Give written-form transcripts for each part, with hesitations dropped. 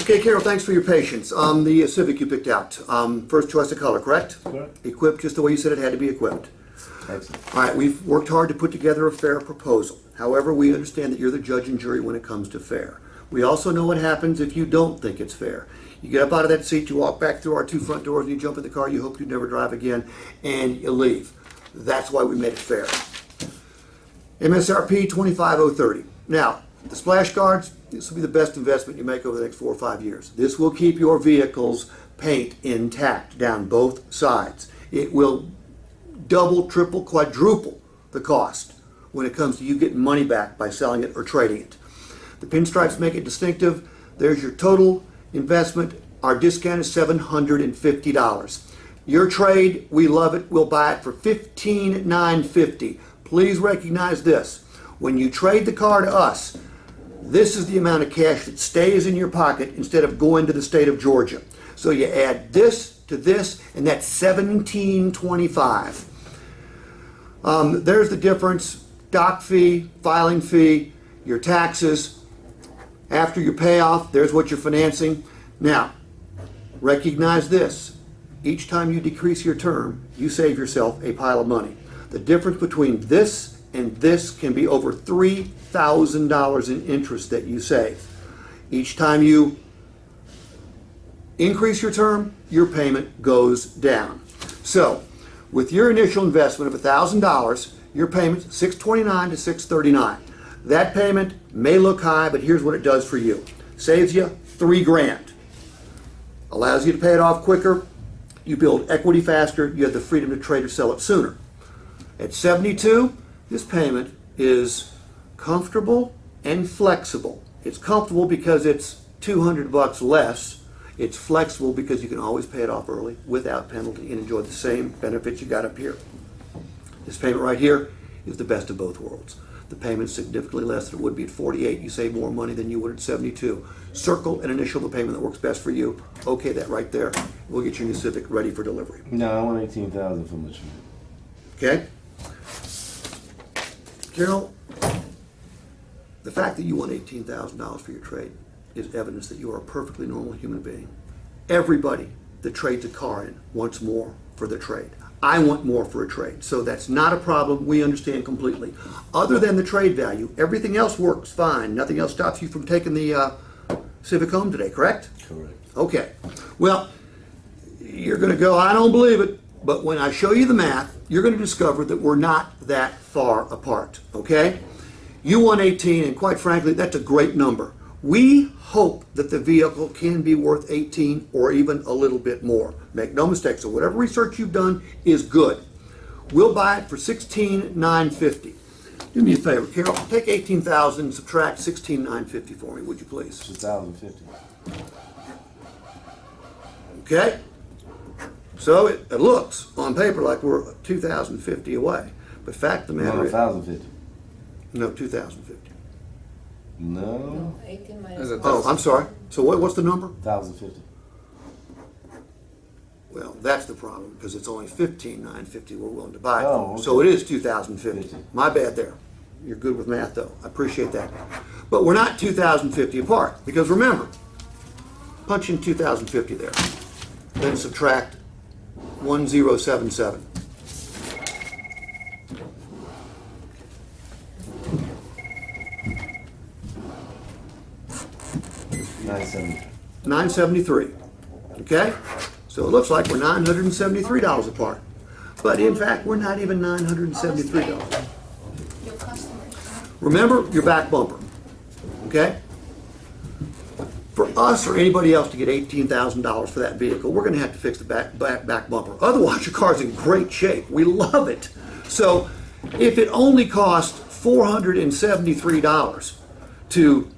Okay, Carroll, thanks for your patience. The Civic you picked out, first choice of color, correct? Correct. Equipped just the way you said it had to be equipped. Excellent. All right, we've worked hard to put together a fair proposal. However, we understand that you're the judge and jury when it comes to fair. We also know what happens if you don't think it's fair. You get up out of that seat, you walk back through our two front doors, and you jump in the car, you hope you never drive again, and you leave. That's why we made it fair. MSRP 25030. Now, the splash guards, this will be the best investment you make over the next 4 or 5 years. This will keep your vehicle's paint intact down both sides. It will double, triple, quadruple the cost when it comes to you getting money back by selling it or trading it. The pinstripes make it distinctive. There's your total investment. Our discount is $750. Your trade, we love it. We'll buy it for $15,950. Please recognize this. When you trade the car to us, this is the amount of cash that stays in your pocket instead of going to the state of Georgia. So you add this to this, and that's $1725. There's the difference. Doc fee, filing fee, your taxes. After your payoff, there's what you're financing. Now, recognize this. Each time you decrease your term, you save yourself a pile of money. The difference between this and this can be over $3,000 in interest that you save. Each time you increase your term, your payment goes down. So, with your initial investment of $1,000, your payment's $629 to $639. That payment may look high, but here's what it does for you. Saves you $3 grand. Allows you to pay it off quicker. You build equity faster. You have the freedom to trade or sell it sooner. At $72, this payment is comfortable and flexible. It's comfortable because it's $200 less. It's flexible because you can always pay it off early without penalty and enjoy the same benefits you got up here. This payment right here is the best of both worlds. The payment's significantly less than it would be at 48. You save more money than you would at 72. Circle and initial the payment that works best for you. Okay, that right there. We'll get your new Civic ready for delivery. No, I want $18,000 for my trade. Okay? Carroll, the fact that you want $18,000 for your trade is evidence that you are a perfectly normal human being. Everybody that trades a car in wants more for the trade. I want more for a trade, so that's not a problem. We understand completely. Other than the trade value, everything else works fine. Nothing else stops you from taking the Civic home today, correct? Correct. Okay. Well, you're going to go, I don't believe it, but when I show you the math, you're going to discover that we're not that far apart, okay? You want 18, and quite frankly, that's a great number. We hope that the vehicle can be worth 18 or even a little bit more. Make no mistake, so whatever research you've done is good. We'll buy it for $16,950. Do me a favor, Carroll, take 18,000 and subtract $16,950 for me, would you please? $1,050. Okay? So it looks on paper like we're $2,050 away. But fact of the matter is... $1,050. No, $2,050. No. 18 minus Oh, I'm sorry. So what's the number? $1,050. Well, that's the problem, because it's only $15,950 we're willing to buy it Oh, for. okay. So it is $2,050. My bad there. You're good with math, though. I appreciate that. But we're not $2,050 apart, because remember, punch in $2,050 there. Then subtract 1077. $973. Okay? So it looks like we're $973 apart. But in fact, we're not even $973. your customers. Remember your back bumper. Okay? For us or anybody else to get $18,000 for that vehicle, we're going to have to fix the back bumper. Otherwise, your car's in great shape. We love it. So if it only costs $473 to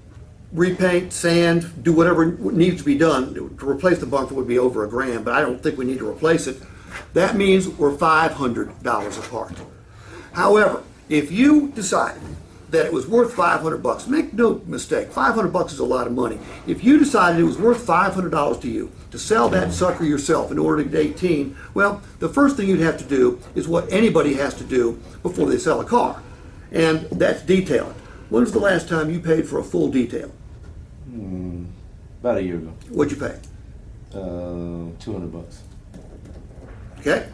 repaint, sand, do whatever needs to be done, to replace the bumper would be over $1 grand, but I don't think we need to replace it. That means we're $500 apart. However, if you decided that it was worth $500, make no mistake, $500 is a lot of money. If you decided it was worth $500 to you to sell that sucker yourself in order to get 18, well, the first thing you'd have to do is what anybody has to do before they sell a car, and that's detail it. When was the last time you paid for a full detail? About a year ago. What'd you pay? $200. Okay?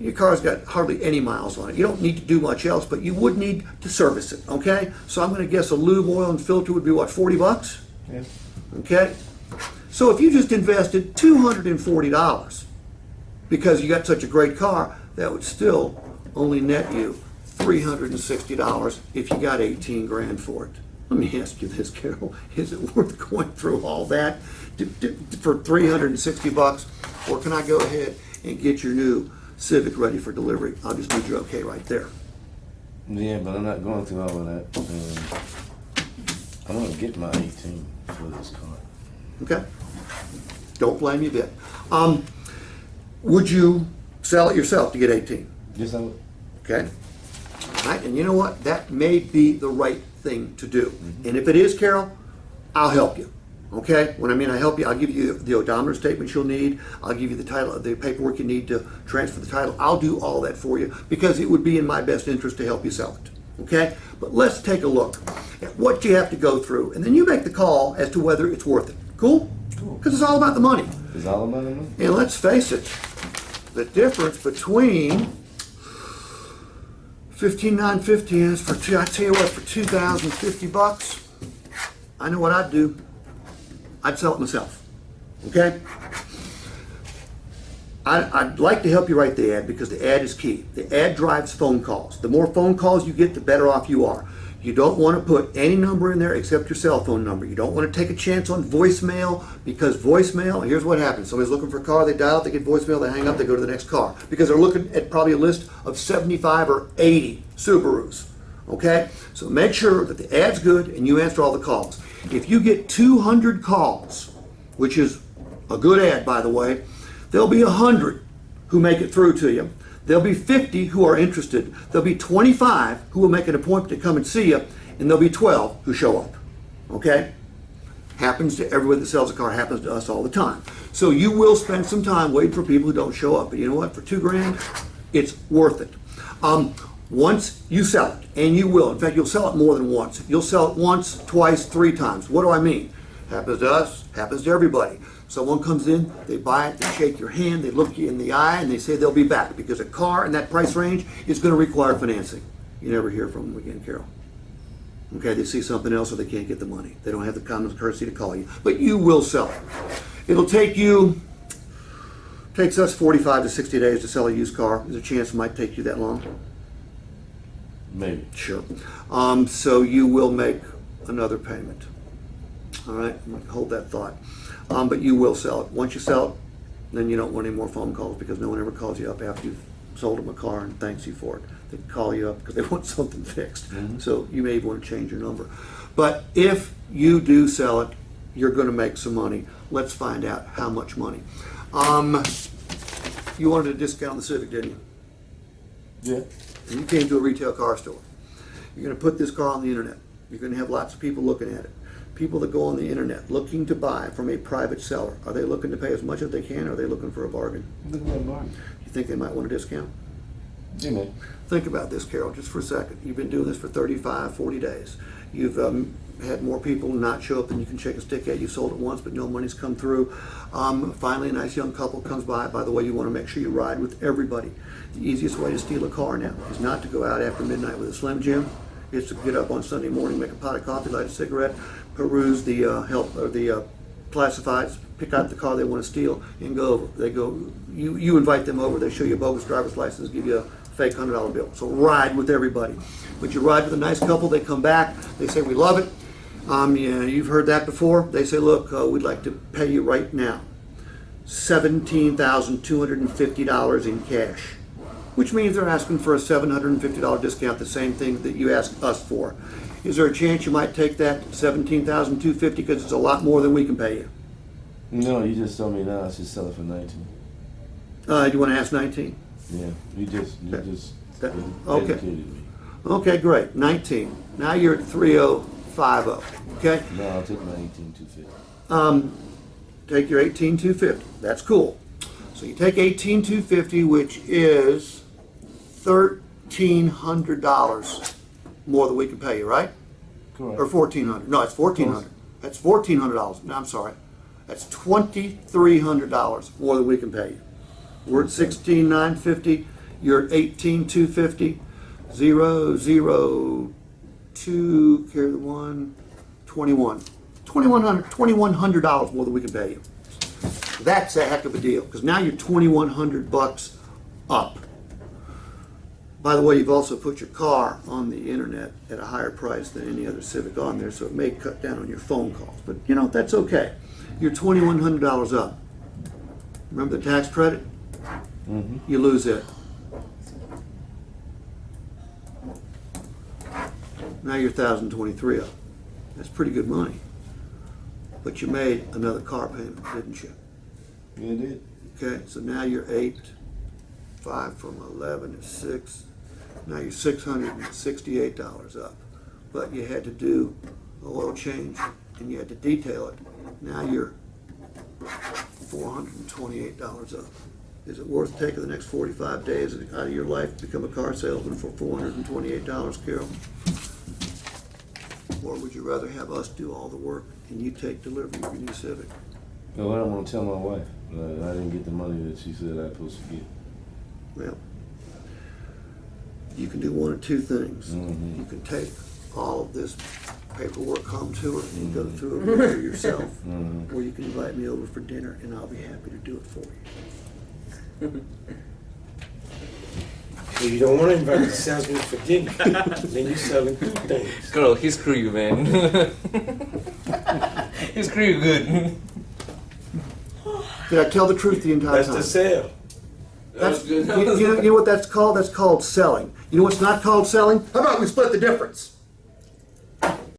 Your car's got hardly any miles on it. You don't need to do much else, but you would need to service it, okay? So I'm gonna guess a lube, oil, and filter would be what, 40 bucks? Yeah. Okay? So if you just invested $240 because you got such a great car, that would still only net you $360 if you got 18 grand for it. Let me ask you this, Carol. Is it worth going through all that for 360 bucks? Or can I go ahead and get your new Civic ready for delivery? I'll just need your okay right there. Yeah, but I'm not going through all of that. I want to get my 18 for this car. Okay? Don't blame you a bit. Would you sell it yourself to get 18? Yes, I would. Okay? All right, and you know what? That may be the right thing to do. And if it is, Carol, I'll help you. Okay? When I mean I help you, I'll give you the odometer statements you'll need. I'll give you the title, the paperwork you need to transfer the title. I'll do all that for you because it would be in my best interest to help you sell it. Okay? But let's take a look at what you have to go through, and then you make the call as to whether it's worth it. Cool? Because it's all about the money. It's all about the money. And let's face it, the difference between $15,950 is for I tell you what, for $2,050, I know what I'd do. I'd sell it myself. Okay? I'd like to help you write the ad because the ad is key. The ad drives phone calls. The more phone calls you get, the better off you are. You don't want to put any number in there except your cell phone number. You don't want to take a chance on voicemail because voicemail, here's what happens. Somebody's looking for a car, they dial it, they get voicemail, they hang up, they go to the next car because they're looking at probably a list of 75 or 80 Subarus. Okay? So make sure that the ad's good and you answer all the calls. If you get 200 calls, which is a good ad by the way, there'll be 100 who make it through to you. There'll be 50 who are interested. There'll be 25 who will make an appointment to come and see you, and there'll be 12 who show up. Okay? Happens to everybody that sells a car, happens to us all the time. So you will spend some time waiting for people who don't show up. But you know what? For $2 grand, it's worth it. Once you sell it, and you will, in fact, you'll sell it more than once. You'll sell it once, twice, 3 times. What do I mean? Happens to us, happens to everybody. Someone comes in, they buy it, they shake your hand, they look you in the eye, and they say they'll be back because a car in that price range is going to require financing. You never hear from them again, Carol. Okay, they see something else or they can't get the money. They don't have the common courtesy to call you. But you will sell it. It'll takes us 45 to 60 days to sell a used car. There's a chance it might take you that long. Maybe. Sure. So you will make another payment. All right, hold that thought. But you will sell it. Once you sell it, then you don't want any more phone calls because no one ever calls you up after you've sold them a car and thanks you for it. They call you up because they want something fixed. So you may want to change your number. But if you do sell it, you're going to make some money. Let's find out how much money. You wanted a discount on the Civic, didn't you? Yeah. And you came to a retail car store. You're going to put this car on the internet. You're going to have lots of people looking at it. People that go on the internet looking to buy from a private seller. Are they looking to pay as much as they can or are they looking for a bargain? Look at that bargain. You think they might want a discount? Yeah, man. Think about this, Carol, just for a second. You've been doing this for 35, 40 days. You've had more people not show up than you can shake a stick at. You sold it once, but no money's come through. Finally, a nice young couple comes by. By the way, you want to make sure you ride with everybody. The easiest way to steal a car now is not to go out after midnight with a Slim Jim. It's to get up on Sunday morning, make a pot of coffee, light a cigarette, peruse the classifieds, pick out the car they want to steal, and go over. They go. You invite them over. They show you a bogus driver's license, give you a fake $100 bill. So ride with everybody. But you ride with a nice couple. They come back. They say we love it. Yeah, you've heard that before. They say, look, we'd like to pay you right now $17,250 in cash, which means they're asking for a $750 discount, the same thing that you asked us for. Is there a chance you might take that $17,250 because it's a lot more than we can pay you? No, you just told me now I should sell it for 19. Do you want to ask 19? Yeah, you just okay. educated me. Okay, great. 19. Now you're at 3050. Okay. No, I'll take my 18,250. Take your 18,250. That's cool. So you take 18,250, which is $1,300 more than we can pay you, right? Correct. Or 1,400. No, it's 1,400. That's $1,400. No, I'm sorry. That's $2,300 more than we can pay you. We're at $16,950. You're at $18,250. 002, carry the 1, 21. $2,100 more than we can pay you. That's a heck of a deal, because now you're $2,100 up. By the way, you've also put your car on the internet at a higher price than any other Civic on there, so it may cut down on your phone calls. But you know, that's okay. You're $2,100 up. Remember the tax credit? Mm-hmm. You lose it. Now you're $1,023 up. That's pretty good money. But you made another car payment, didn't you? Yeah, it did. Okay, so now you're 5 from 11 is 6. Now you're $668 up. But you had to do a oil change and you had to detail it. Now you're $428 up. Is it worth taking the next 45 days out of your life to become a car salesman for $428, Carroll? Or would you rather have us do all the work and you take delivery of your new Civic? No, I don't want to tell my wife that I didn't get the money that she said I was supposed to get. Well, you can do one of two things. Mm-hmm. You can take all of this paperwork home to her and go through it with her yourself, Mm-hmm. or you can invite me over for dinner and I'll be happy to do it for you. If you don't want to invite the salesman for dinner, then you're selling good things. Carroll, he screw you, man. He screw you good. Did I tell the truth the entire That's time? the sale. That's, you know what that's called? That's called selling. You know what's not called selling? How about we split the difference?